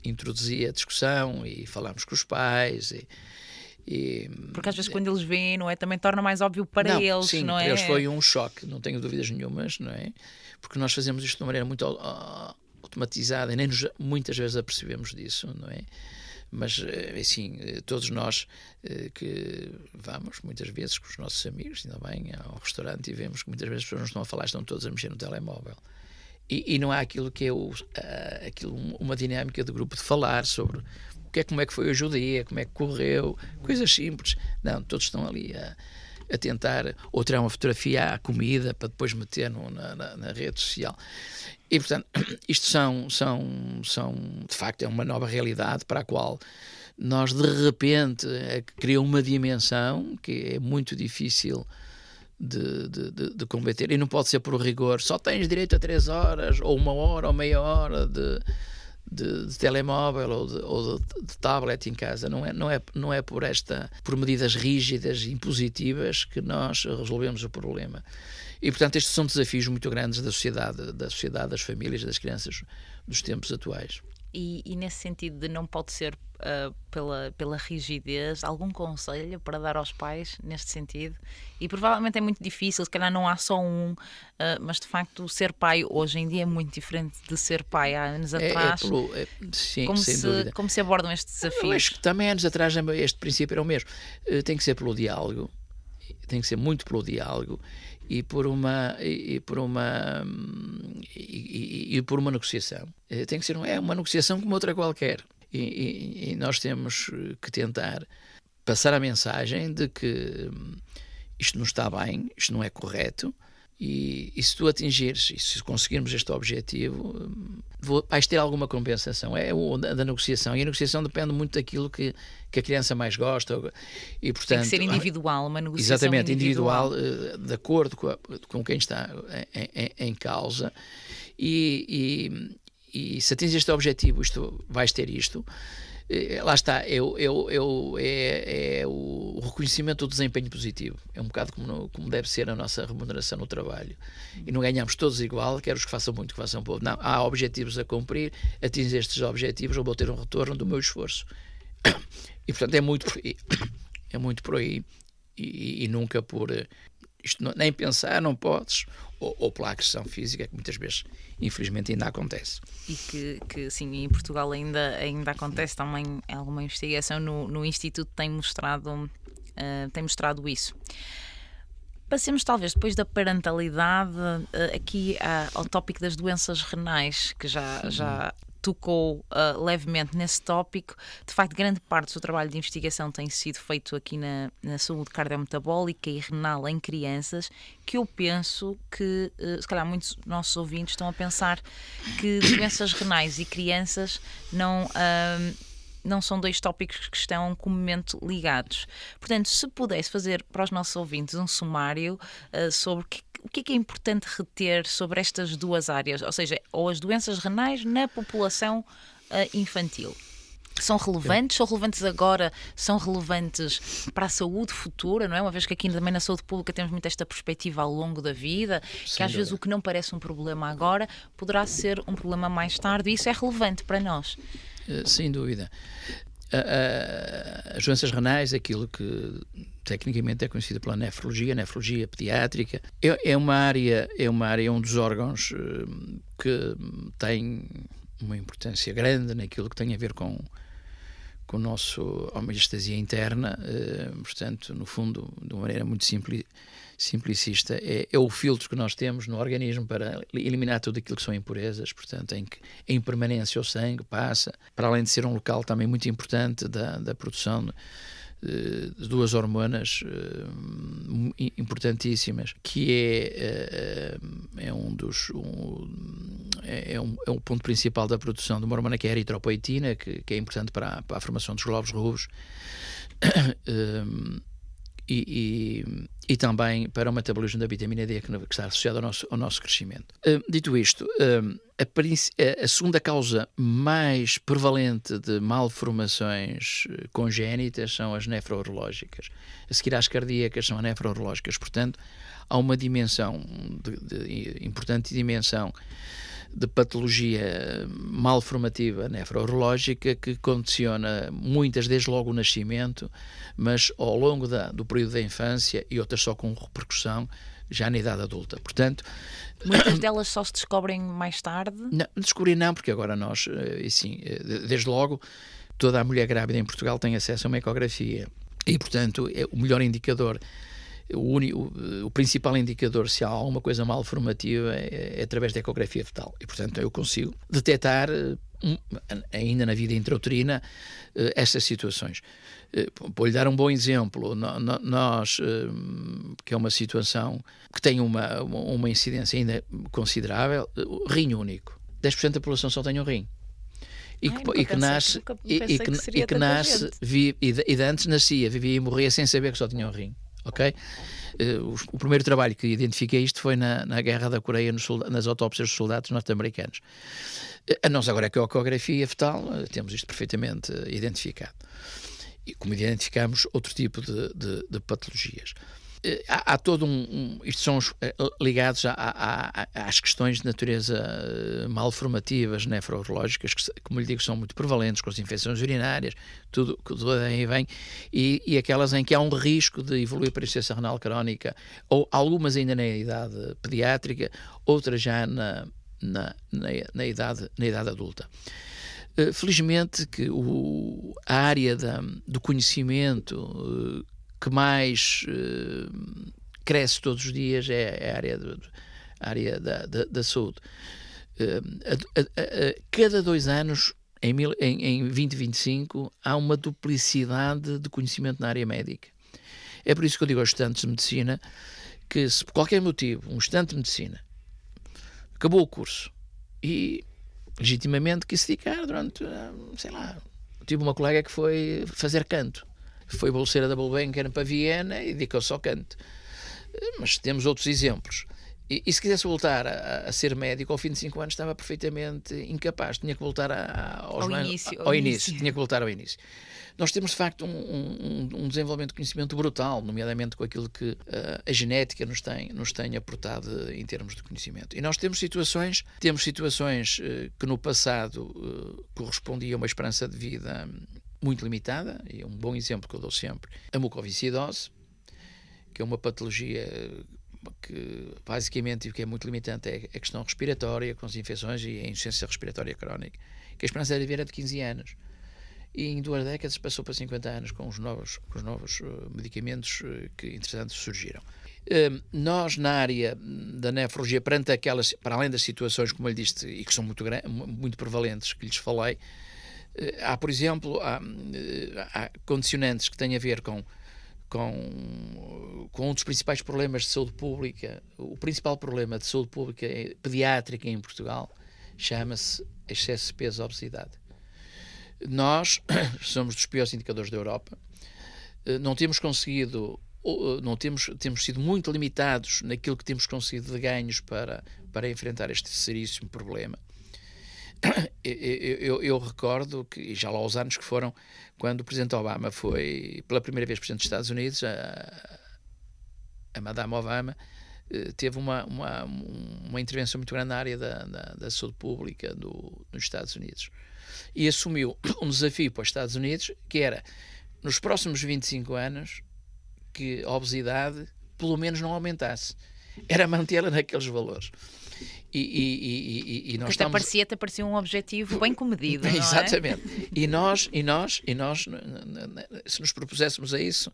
introduzi a discussão e falámos com os pais porque às vezes quando eles veem, não é, também torna mais óbvio para eles, sim, não é? Para eles foi um choque, não tenho dúvidas nenhumas, não é? Porque nós fazemos isto de uma maneira muito automatizada e nem muitas vezes apercebemos disso, não é? Mas, assim, todos nós que vamos muitas vezes com os nossos amigos, ainda bem, ao restaurante e vemos que muitas vezes as pessoas não estão a falar, estão todos a mexer no telemóvel. E não há aquilo que é uma dinâmica de grupo de falar sobre como é que foi hoje o dia, como é que correu, coisas simples. Não, todos estão ali a tentar ou tirar uma fotografia à comida para depois meter na rede social. E, portanto, isto são de facto, é uma nova realidade para a qual nós, de repente, criamos uma dimensão que é muito difícil de combater. E não pode ser por rigor, só tens direito a 3 horas, ou 1 hora, ou meia hora de telemóvel ou de tablet em casa. Não é por medidas rígidas e impositivas que nós resolvemos o problema. E, portanto, estes são desafios muito grandes da sociedade, das famílias, das crianças dos tempos atuais. E nesse sentido de não pode ser pela rigidez, algum conselho para dar aos pais neste sentido? E provavelmente é muito difícil, se calhar não há só um, mas de facto ser pai hoje em dia é muito diferente de ser pai há anos atrás. Sim, sem dúvida. Como se abordam estes desafios? Eu acho que também anos atrás este princípio era o mesmo. Tem que ser pelo diálogo, tem que ser muito pelo diálogo e por uma negociação. Tem que ser uma negociação como outra qualquer. E nós temos que tentar passar a mensagem de que isto não está bem, isto não é correto, e se tu atingires, e se conseguirmos este objetivo, vais ter alguma compensação. É da negociação, e a negociação depende muito daquilo que a criança mais gosta. E, portanto, tem que ser individual, uma negociação exatamente, individual, de acordo com quem está em causa. E se atingir este objetivo, vais ter isto. Lá está, é o reconhecimento do desempenho positivo. É um bocado como deve ser a nossa remuneração no trabalho. E não ganhamos todos igual, quer os que façam muito, que façam pouco. Não, há objetivos a cumprir, atingir estes objetivos, eu vou ter um retorno do meu esforço. E, portanto, é muito por aí. E nunca por... Isto nem pensar, não podes, ou pela agressão física, que muitas vezes, infelizmente, ainda acontece. E que sim, em Portugal ainda acontece também alguma investigação no Instituto tem mostrado isso. Passemos talvez depois da parentalidade aqui ao tópico das doenças renais, que já tocou levemente nesse tópico. De facto, grande parte do seu trabalho de investigação tem sido feito aqui na saúde cardiometabólica e renal em crianças, que eu penso que, se calhar muitos dos nossos ouvintes estão a pensar que doenças renais e crianças não são dois tópicos que estão comumente ligados. Portanto, se pudesse fazer para os nossos ouvintes um sumário sobre o que é importante reter sobre estas duas áreas, ou seja, ou as doenças renais na população infantil. São relevantes? São relevantes agora? São relevantes para a saúde futura, não é? Uma vez que aqui também na saúde pública temos muito esta perspectiva ao longo da vida, que às vezes o que não parece um problema agora poderá ser um problema mais tarde, e isso é relevante para nós. Sem dúvida. As doenças renais, aquilo que tecnicamente é conhecido pela nefrologia pediátrica, é uma área, um dos órgãos que tem uma importância grande naquilo que tem a ver com a nossa homeostasia interna. Portanto, no fundo, de uma maneira muito simplicista, é o filtro que nós temos no organismo para eliminar tudo aquilo que são impurezas, portanto, em que em permanência o sangue passa, para além de ser um local também muito importante da produção de duas hormonas importantíssimas, que é um ponto principal da produção de uma hormona que é a eritropoetina, que é importante para a formação dos glóbulos rubros, e também para o metabolismo da vitamina D, que está associado ao nosso crescimento. Dito isto, a segunda causa mais prevalente de malformações congénitas são as nefrourológicas. A seguir às cardíacas são as nefrourológicas. Portanto, há uma dimensão, importante dimensão de patologia malformativa nefrourológica que condiciona muitas desde logo o nascimento, mas ao longo do período da infância, e outras só com repercussão já na idade adulta. Portanto, muitas delas só se descobrem mais tarde? Não, descobrir não, porque agora nós, desde logo, toda a mulher grávida em Portugal tem acesso a uma ecografia e, portanto, é o melhor indicador. O principal indicador se há alguma coisa malformativa é através da ecografia fetal, e portanto eu consigo detectar ainda na vida intrauterina estas situações. Vou-lhe dar um bom exemplo. Nós, que é uma situação que tem uma incidência ainda considerável, rim único. 10% da população só tem um rim. E que nasce, antes nascia, vivia e morria sem saber que só tinha um rim. Okay? O primeiro trabalho que identifiquei isto foi na Guerra da Coreia, nas autópsias dos soldados norte-americanos. Nós agora com a ecografia fetal temos isto perfeitamente identificado. E como identificamos outro tipo de patologias. Há todo isto são ligados às questões de natureza malformativas, nefrourológicas, que, como lhe digo, são muito prevalentes, com as infecções urinárias, tudo aí vem, e aquelas em que há um risco de evoluir para a insuficiência renal crónica, ou algumas ainda na idade pediátrica, outras já na idade adulta. Felizmente que a área do conhecimento que mais cresce todos os dias é a área da saúde. Cada 2 anos, em 2025, há uma duplicidade de conhecimento na área médica. É por isso que eu digo aos estudantes de medicina que, se por qualquer motivo um estudante de medicina acabou o curso e legitimamente quis se dedicar durante, sei lá, tive uma colega que foi fazer canto. Foi bolseira da Gulbenkian para Viena e dedicou-se ao canto. Mas temos outros exemplos. E se quisesse voltar a ser médico, ao fim de 5 anos estava perfeitamente incapaz. Tinha que voltar ao início. Tinha que voltar ao início. Nós temos, de facto, um desenvolvimento de conhecimento brutal, nomeadamente com aquilo que a genética nos tem aportado em termos de conhecimento. E nós temos situações que no passado correspondiam a uma esperança de vida muito limitada, e um bom exemplo que eu dou sempre, a mucoviscidose, que é uma patologia que basicamente o que é muito limitante é a questão respiratória, com as infecções e a insuficiência respiratória crónica, que a esperança de vida era de 15 anos. E em 2 décadas passou para 50 anos com os novos medicamentos que, interessantes, surgiram. Nós, na área da nefrologia, perante aquelas, para além das situações, como eu lhe disse, e que são muito prevalentes, que lhes falei, há, por exemplo, há condicionantes que têm a ver com um dos principais problemas de saúde pública. O principal problema de saúde pública pediátrica em Portugal chama-se excesso de peso e obesidade. Nós somos dos piores indicadores da Europa. Não temos conseguido, temos sido muito limitados naquilo que temos conseguido de ganhos para enfrentar este seríssimo problema. Eu recordo que, e já lá aos anos que foram, quando o Presidente Obama foi pela primeira vez Presidente dos Estados Unidos, a Madame Obama teve uma intervenção muito grande na área da saúde pública nos Estados Unidos. E assumiu um desafio para os Estados Unidos, que era, nos próximos 25 anos, que a obesidade, pelo menos, não aumentasse. Era mantê-la naqueles valores. E nós até parecia um objetivo bem comedido, não é? Exatamente. E nós, se nos propuséssemos a isso,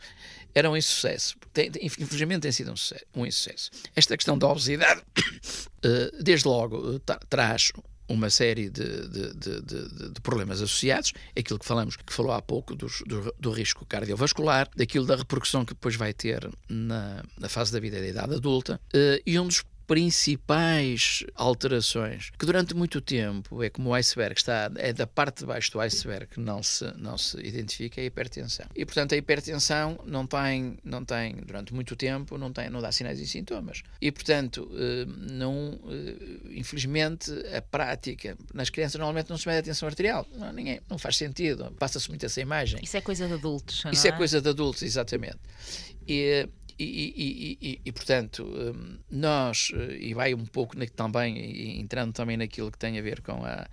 era um insucesso. Infelizmente tem sido um insucesso. Esta questão da obesidade, desde logo, traz uma série de problemas associados, aquilo que falou há pouco do risco cardiovascular, daquilo da repercussão que depois vai ter na fase da vida da idade adulta, e um dos principais alterações, que durante muito tempo é como o iceberg é da parte de baixo do iceberg que não se identifica, é a hipertensão. E, portanto, a hipertensão não tem durante muito tempo, não dá sinais e sintomas. E, portanto, infelizmente, a prática nas crianças normalmente não se mede a tensão arterial. Não faz sentido. Passa-se muito essa imagem. Isso é coisa de adultos, não é? Isso é coisa de adultos, exatamente. E portanto, nós, e vai um pouco também, entrando também naquilo que tem a ver com a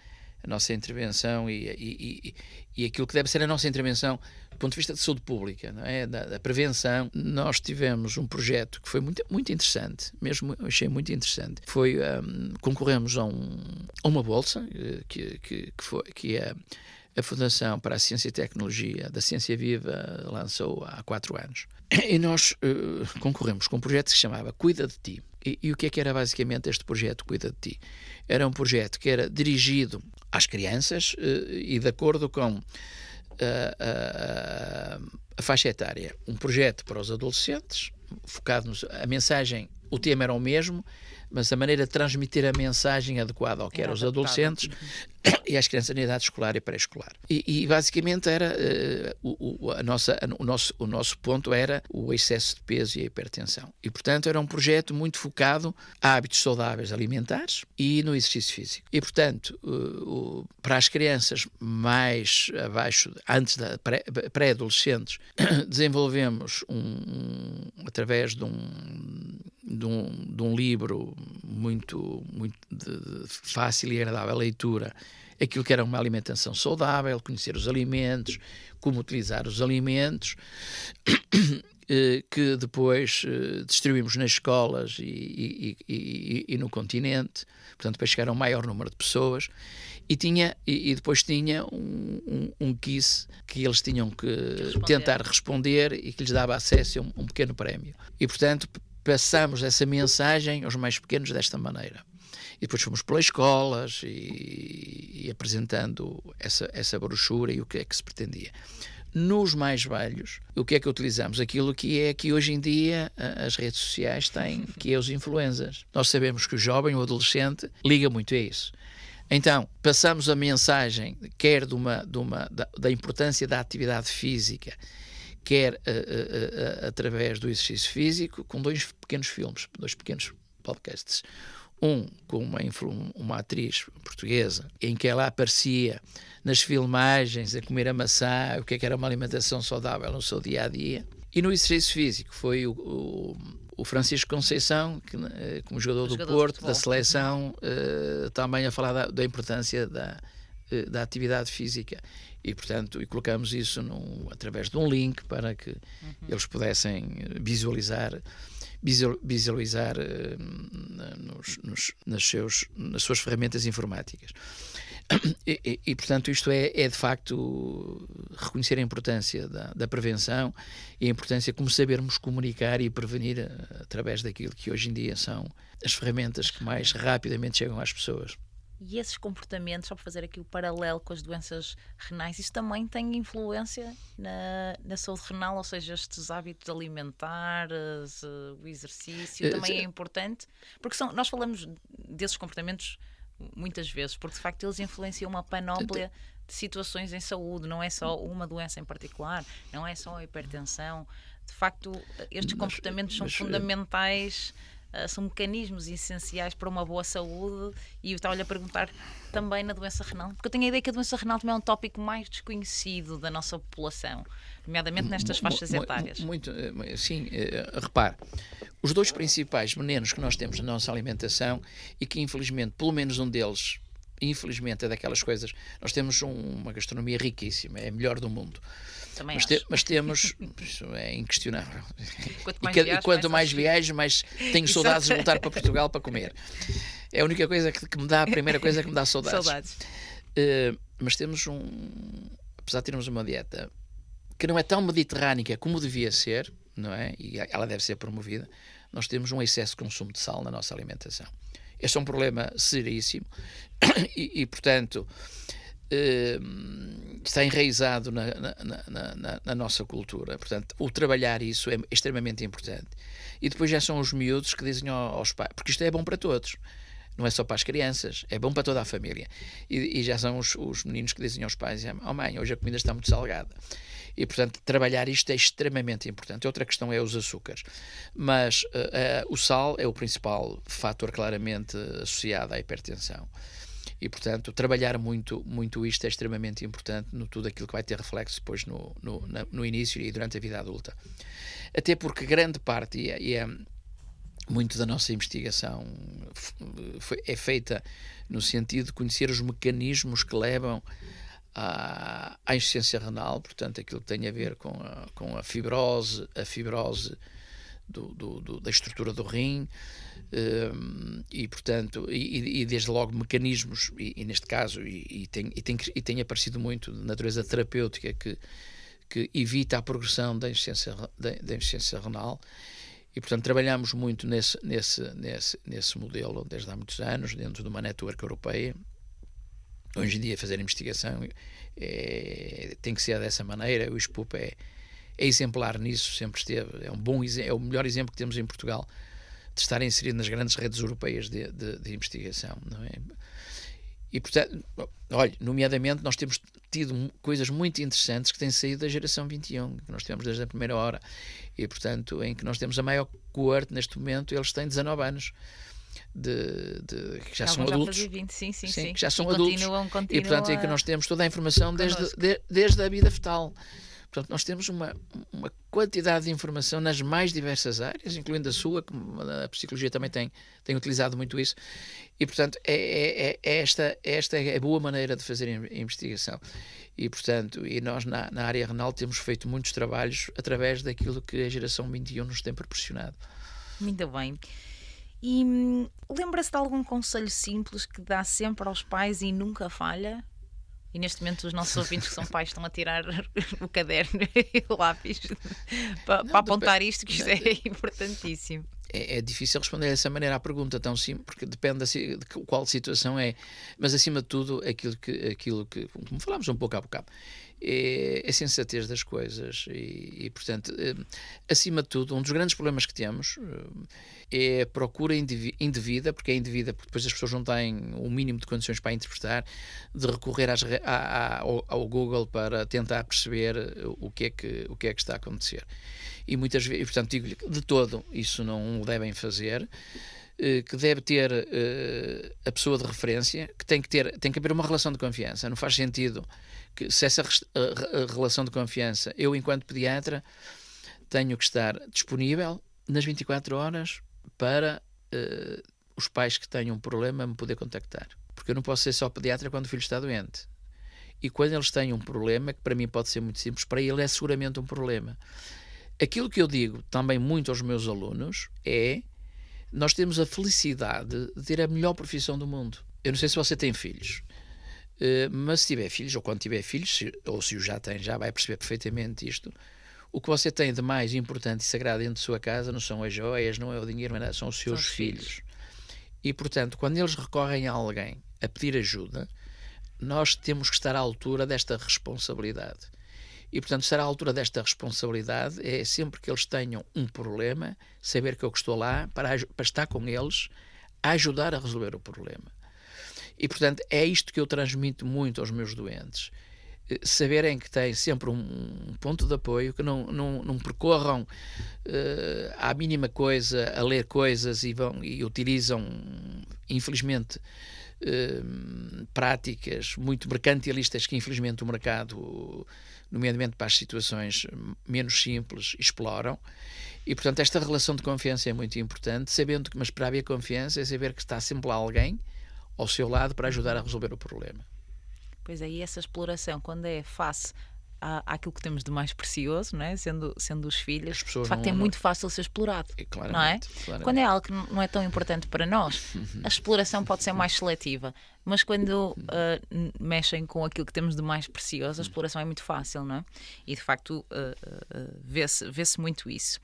nossa intervenção e aquilo que deve ser a nossa intervenção do ponto de vista de saúde pública, não é? Da prevenção. Nós tivemos um projeto que foi muito, muito interessante, mesmo achei muito interessante. Concorremos a uma bolsa que a Fundação para a Ciência e Tecnologia da Ciência Viva lançou há 4 anos. E nós concorremos com um projeto que se chamava Cuida de Ti. E o que era basicamente este projeto Cuida de Ti? Era um projeto que era dirigido às crianças e de acordo com a faixa etária. Um projeto para os adolescentes, focado a mensagem, o tema era o mesmo, mas a maneira de transmitir a mensagem adequada ao que eram os adolescentes e às crianças na idade escolar e pré-escolar. E basicamente era o nosso ponto era o excesso de peso e a hipertensão. E, portanto, era um projeto muito focado a hábitos saudáveis alimentares e no exercício físico. E, portanto, para as crianças mais abaixo, antes da pré-adolescentes, desenvolvemos através de um livro muito fácil e agradável a leitura, aquilo que era uma alimentação saudável, conhecer os alimentos, como utilizar os alimentos, que depois distribuímos nas escolas e no continente, portanto, para chegar a um maior número de pessoas, e depois tinha um quiz que eles tinham que tentar responder e que lhes dava acesso a um pequeno prémio. E, portanto, passamos essa mensagem aos mais pequenos desta maneira. E depois fomos pelas escolas e apresentando essa brochura e o que é que se pretendia. Nos mais velhos, o que é que utilizamos? Aquilo que hoje em dia as redes sociais têm, que é os influencers. Nós sabemos que o jovem, o adolescente, liga muito a isso. Então, passamos a mensagem, quer da importância da atividade física, quer através do exercício físico, com 2 pequenos filmes, 2 pequenos podcasts. Um com uma atriz portuguesa, em que ela aparecia nas filmagens a comer a maçã, o que era uma alimentação saudável no seu dia-a-dia. E no exercício físico foi o Francisco Conceição, que, como jogador do Porto, da seleção, também a falar da importância da atividade física. E, portanto, colocamos isso através de um link para que eles pudessem visualizar nas suas ferramentas informáticas. E portanto, isto é de facto reconhecer a importância da prevenção e a importância como sabermos comunicar e prevenir através daquilo que hoje em dia são as ferramentas que mais rapidamente chegam às pessoas. E esses comportamentos, só para fazer aqui o paralelo com as doenças renais, isso também tem influência na saúde renal, ou seja, estes hábitos alimentares, o exercício, também é importante, porque nós falamos desses comportamentos muitas vezes, porque de facto eles influenciam uma panóplia de situações em saúde, não é só uma doença em particular, não é só a hipertensão. De facto, estes comportamentos são fundamentais, são mecanismos essenciais para uma boa saúde. E eu estava-lhe a perguntar também na doença renal, porque eu tenho a ideia que a doença renal também é um tópico mais desconhecido da nossa população, nomeadamente nestas faixas etárias. Sim, repare, os 2 principais venenos que nós temos na nossa alimentação e que infelizmente, pelo menos um deles, infelizmente é daquelas coisas, nós temos uma gastronomia riquíssima, é a melhor do mundo. Mas temos, isso é inquestionável. Quanto mais viajo, mais tenho saudades de voltar para Portugal para comer. É a única coisa que me dá, a primeira coisa que me dá saudades. Saudades. Mas temos apesar de termos uma dieta que não é tão mediterrânica como devia ser, não é? E ela deve ser promovida, nós temos um excesso de consumo de sal na nossa alimentação. Este é um problema seríssimo e portanto, está enraizado na nossa cultura. Portanto, o trabalhar isso é extremamente importante. E depois já são os miúdos que dizem aos pais, porque isto é bom para todos, não é só para as crianças, é bom para toda a família. E já são os meninos que dizem aos pais: oh mãe, hoje a comida está muito salgada. E, portanto, trabalhar isto é extremamente importante. Outra questão é os açúcares. Mas o sal é o principal fator claramente associado à hipertensão. E, portanto, trabalhar muito isto é extremamente importante no tudo aquilo que vai ter reflexo depois no início e durante a vida adulta. Até porque grande parte, muito da nossa investigação é feita no sentido de conhecer os mecanismos que levam à insuficiência renal, portanto, aquilo que tem a ver com a fibrose da estrutura do rim, e portanto, e desde logo mecanismos, e neste caso, tem aparecido muito de natureza terapêutica que evita a progressão da insuficiência renal. E, portanto, trabalhamos muito nesse modelo desde há muitos anos, dentro de uma network europeia. Hoje em dia, fazer investigação tem que ser dessa maneira. O ISPUP é exemplar nisso, sempre esteve. É o melhor exemplo que temos em Portugal de estar inserido nas grandes redes europeias de investigação, não é? E, portanto, olha, nomeadamente, nós temos tido coisas muito interessantes que têm saído da geração 21, que nós temos desde a primeira hora, e, portanto, em que nós temos a maior coorte neste momento, eles têm 19 anos, que já são adultos. 20, sim, que já são adultos. Continuam e, portanto, em que nós temos toda a informação desde a vida fetal. Portanto, nós temos uma quantidade de informação nas mais diversas áreas, incluindo a sua, que a psicologia também tem utilizado muito isso, e, portanto, esta é a boa maneira de fazer investigação. E, portanto, nós na área renal temos feito muitos trabalhos através daquilo que a geração 21 nos tem proporcionado. Muito bem. E lembra-se de algum conselho simples que dá sempre aos pais e nunca falha? E neste momento os nossos ouvintes que são pais estão a tirar o caderno e o lápis para apontar isto, que isto é importantíssimo. É difícil responder dessa maneira à pergunta tão simples, porque depende de qual situação é, mas acima de tudo aquilo que como falámos um pouco há bocado, é a sensatez das coisas e portanto, acima de tudo, um dos grandes problemas que temos é a procura indevida, porque é indevida porque depois as pessoas não têm o mínimo de condições para interpretar, de recorrer ao Google para tentar perceber o que é que está a acontecer. E muitas vezes, portanto, digo-lhe que de todo isso não o devem fazer, que deve ter a pessoa de referência, que tem que haver uma relação de confiança. Não faz sentido que, se essa relação de confiança, eu, enquanto pediatra, tenho que estar disponível nas 24 horas para os pais que tenham um problema me poder contactar. Porque eu não posso ser só pediatra quando o filho está doente. E quando eles têm um problema, que para mim pode ser muito simples, para ele é seguramente um problema. Aquilo que eu digo também muito aos meus alunos é: nós temos a felicidade de ter a melhor profissão do mundo. Eu não sei se você tem filhos, mas se tiver filhos, ou quando tiver filhos, ou se os já tem, já vai perceber perfeitamente isto. O que você tem de mais importante e sagrado dentro de sua casa não são as joias, não é o dinheiro, não é nada, são os seus filhos. E, portanto, quando eles recorrem a alguém a pedir ajuda, nós temos que estar à altura desta responsabilidade. E, portanto, estar à altura desta responsabilidade é sempre que eles tenham um problema, saber que eu estou lá para estar com eles, a ajudar a resolver o problema. E, portanto, é isto que eu transmito muito aos meus doentes. Saberem que têm sempre um ponto de apoio, que não percorram à mínima coisa a ler coisas e utilizam, infelizmente, práticas muito mercantilistas que, infelizmente, o mercado, nomeadamente para as situações menos simples, exploram. E, portanto, esta relação de confiança é muito importante, sabendo que, mas para haver confiança é saber que está sempre lá alguém ao seu lado para ajudar a resolver o problema. Pois é, e essa exploração, quando é face àquilo que temos de mais precioso, não é? Sendo os filhos, As pessoas de facto é muito fácil ser explorado, não é? Claramente. Quando é algo que não é tão importante para nós, a exploração pode ser mais seletiva, mas quando mexem com aquilo que temos de mais precioso, a exploração é muito fácil, não é? E de facto vê-se muito isso.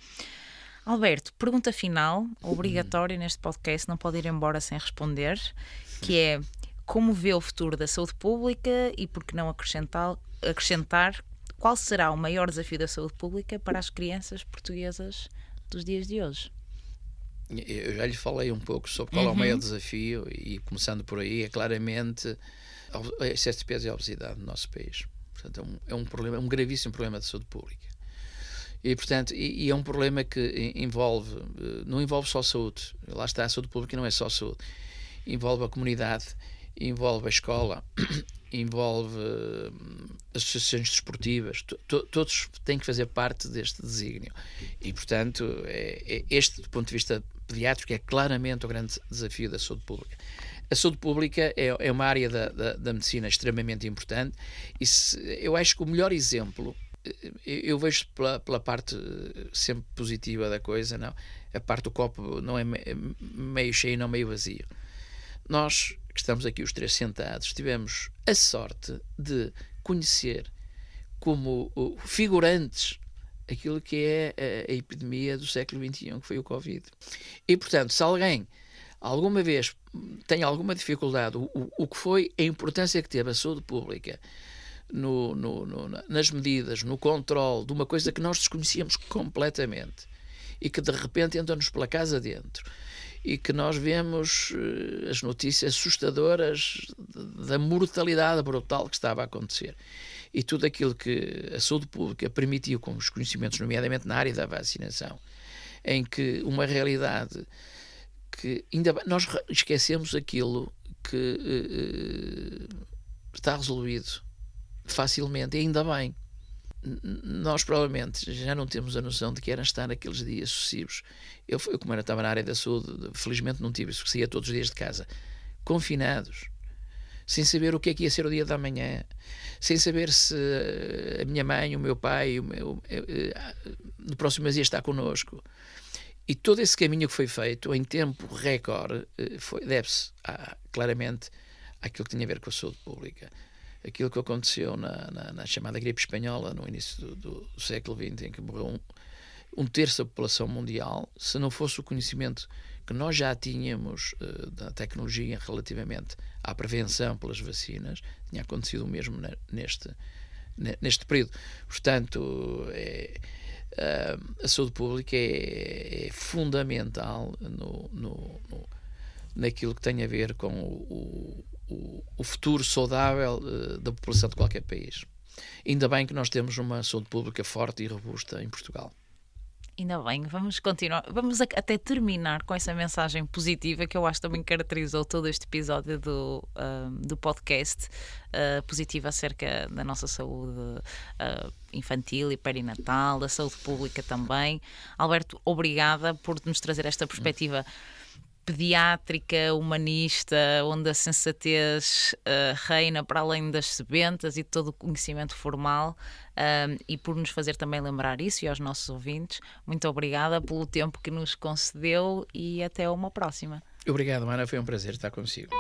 Alberto, pergunta final, obrigatória neste podcast, não pode ir embora sem responder, que é: como vê o futuro da saúde pública e, por que não acrescentar, qual será o maior desafio da saúde pública para as crianças portuguesas dos dias de hoje? Eu já lhe falei um pouco sobre qual é o maior desafio, e começando por aí, é claramente o excesso de peso e a obesidade no nosso país. Portanto, é um problema, um gravíssimo problema de saúde pública. E, portanto, é um problema que não envolve só saúde. Lá está, a saúde pública não é só saúde. Envolve a comunidade, envolve a escola, envolve as associações desportivas, todos têm que fazer parte deste desígnio. E, portanto, este, do ponto de vista pediátrico, é claramente o grande desafio da saúde pública. A saúde pública é uma área da medicina extremamente importante, e eu acho que o melhor exemplo, eu vejo pela parte sempre positiva da coisa, não? A parte do copo não é meio cheio, não meio vazio. Nós, que estamos aqui os três sentados, tivemos a sorte de conhecer como figurantes aquilo que é a epidemia do século XXI, que foi o Covid. E, portanto, se alguém alguma vez tem alguma dificuldade, o que foi a importância que teve a saúde pública nas medidas, no controle de uma coisa que nós desconhecíamos completamente e que de repente entra-nos pela casa dentro, e que nós vemos as notícias assustadoras da mortalidade brutal que estava a acontecer, e tudo aquilo que a saúde pública permitiu com os conhecimentos, nomeadamente na área da vacinação, em que uma realidade que ainda nós esquecemos aquilo que está resolvido facilmente, e ainda bem. Nós provavelmente já não temos a noção de que era estar naqueles dias sucessivos. Eu como estava na área da saúde, felizmente não tive isso, saía todos os dias de casa, confinados, sem saber o que é que ia ser o dia da manhã, sem saber se a minha mãe, o meu pai, no próximo mês ia estar connosco. E todo esse caminho que foi feito em tempo recorde deve-se claramente àquilo que tinha a ver com a saúde pública. Aquilo que aconteceu na chamada gripe espanhola no início do século XX, em que morreu um terço da população mundial, se não fosse o conhecimento que nós já tínhamos da tecnologia relativamente à prevenção pelas vacinas, tinha acontecido o mesmo neste período. Portanto, a saúde pública é fundamental naquilo que tem a ver com o futuro saudável da população de qualquer país. Ainda bem que nós temos uma saúde pública forte e robusta em Portugal. Ainda bem, vamos continuar, vamos até terminar com essa mensagem positiva que eu acho também caracterizou todo este episódio do podcast, positiva acerca da nossa saúde infantil e perinatal, da saúde pública também. Alberto, obrigada por nos trazer esta perspectiva pediátrica, humanista, onde a sensatez reina para além das sebentas e de todo o conhecimento formal, e por nos fazer também lembrar isso, e aos nossos ouvintes. Muito obrigada pelo tempo que nos concedeu e até uma próxima. Obrigado, Ana, foi um prazer estar consigo.